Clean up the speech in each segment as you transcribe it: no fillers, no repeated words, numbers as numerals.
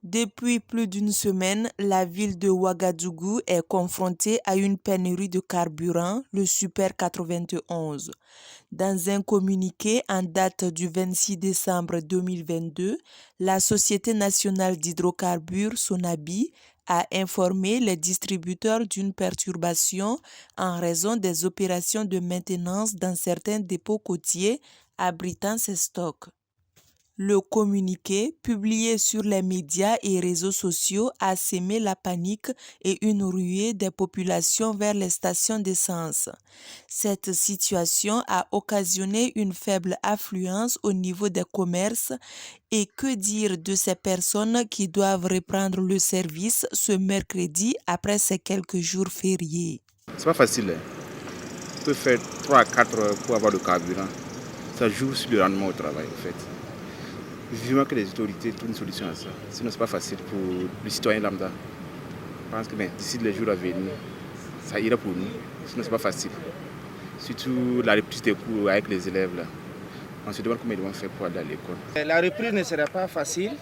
Depuis plus d'une semaine, la ville de Ouagadougou est confrontée à une pénurie de carburant, le Super 91. Dans un communiqué en date du 26 décembre 2022, la Société nationale d'hydrocarbures, Sonabi, a informé les distributeurs d'une perturbation en raison des opérations de maintenance dans certains dépôts côtiers abritant ces stocks. Le communiqué, publié sur les médias et réseaux sociaux, a sémé la panique et une ruée des populations vers les stations d'essence. Cette situation a occasionné une faible affluence au niveau des commerces et que dire de ces personnes qui doivent reprendre le service ce mercredi après ces quelques jours fériés. C'est pas facile. On peut faire 3 à 4 heures pour avoir le carburant. Ça joue sur le rendement au travail en fait. Vivement que les autorités trouvent une solution à ça. Sinon, c'est pas facile pour le citoyen lambda. Je pense que d'ici les jours à venir, ça ira pour nous. Sinon, c'est pas facile. Surtout la reprise des cours avec les élèves. Là. On se demande comment ils vont faire pour aller à l'école. La reprise ne sera pas facile,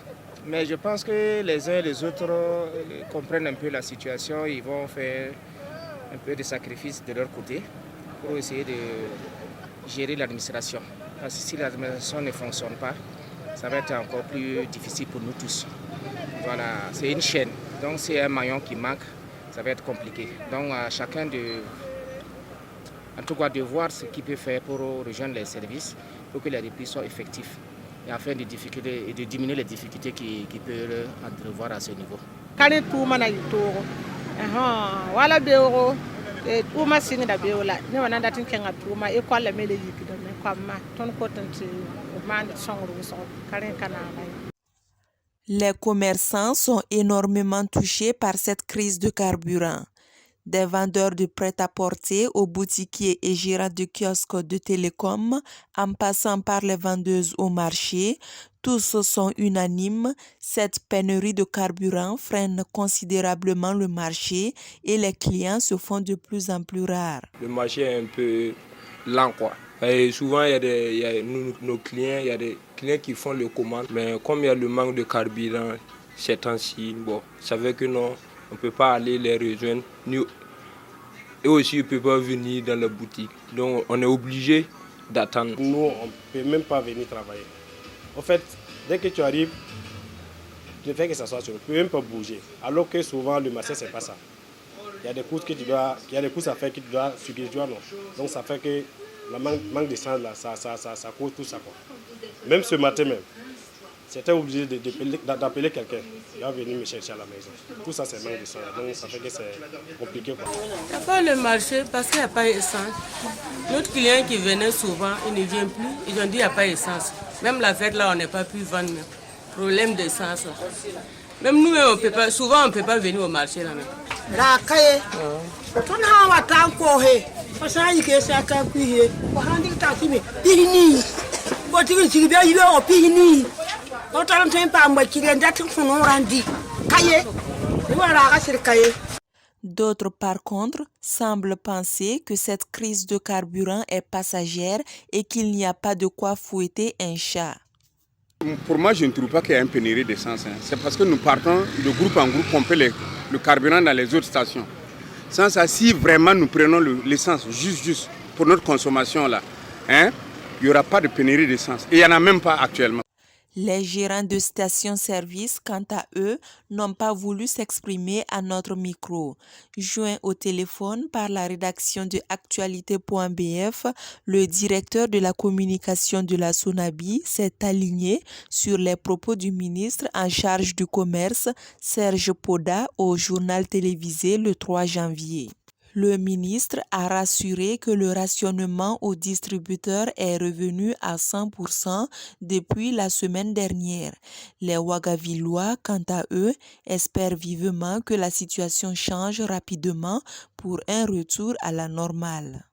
mais je pense que les uns et les autres comprennent un peu la situation. Ils vont faire un peu de sacrifices de leur côté pour essayer de gérer l'administration. Parce que si l'administration ne fonctionne pas, ça va être encore plus difficile pour nous tous. Voilà, c'est une chaîne, donc c'est un maillon qui manque, ça va être compliqué. Donc à chacun de voir ce qu'il peut faire pour rejoindre les services, pour que les reprises soient effectives et afin de diminuer les difficultés qui peuvent entrevoir à ce niveau. Les commerçants sont énormément touchés par cette crise de carburant. Des vendeurs de prêt-à-porter aux boutiquiers et gérants de kiosques de télécom, en passant par les vendeuses au marché, tous sont unanimes. Cette pénurie de carburant freine considérablement le marché et les clients se font de plus en plus rares. Le marché est un peu lent, quoi. Et souvent, nos clients, il y a des clients qui font les commandes, mais comme il y a le manque de carburant ces temps-ci, bon, ça veut que non, on ne peut pas aller les rejoindre. Et aussi, ils ne peuvent pas venir dans la boutique. Donc, on est obligé d'attendre. Nous, on ne peut même pas venir travailler. En fait, dès que tu arrives, tu fais que ça soit sur, tu ne peux même pas bouger. Alors que souvent, le marché, ce n'est pas ça. Il y a des courses à faire que tu dois subir, tu vois, non. Donc, ça fait que le manque de sang, là, ça cause tout ça, quoi. Même ce matin même, j'étais obligé d'appeler quelqu'un. Il va venir me chercher à la maison. Tout ça, c'est manque de sang. Donc, ça fait que c'est compliqué, quoi. Il n'y a pas le marché parce qu'il n'y a pas d'essence. Notre client qui venait souvent, il ne vient plus. Ils ont dit qu'il n'y a pas d'essence. Même la fête, là, on n'a pas pu vendre. Problème d'essence, là. Même nous, souvent, on ne peut pas venir au marché, là, même. D'autres, par contre, semblent penser que cette crise de carburant est passagère et qu'il n'y a pas de quoi fouetter un chat. Pour moi, je ne trouve pas qu'il y ait une pénurie d'essence. C'est parce que nous partons de groupe en groupe pomper le carburant dans les autres stations. Sans ça, si vraiment nous prenons l'essence juste pour notre consommation, là, il n'y aura pas de pénurie d'essence. Et il n'y en a même pas actuellement. Les gérants de stations-service, quant à eux, n'ont pas voulu s'exprimer à notre micro. Joint au téléphone par la rédaction de Actualité.bf, le directeur de la communication de la Sonabi s'est aligné sur les propos du ministre en charge du commerce, Serge Poda, au journal télévisé le 3 janvier. Le ministre a rassuré que le rationnement aux distributeurs est revenu à 100% depuis la semaine dernière. Les Ouagavillois, quant à eux, espèrent vivement que la situation change rapidement pour un retour à la normale.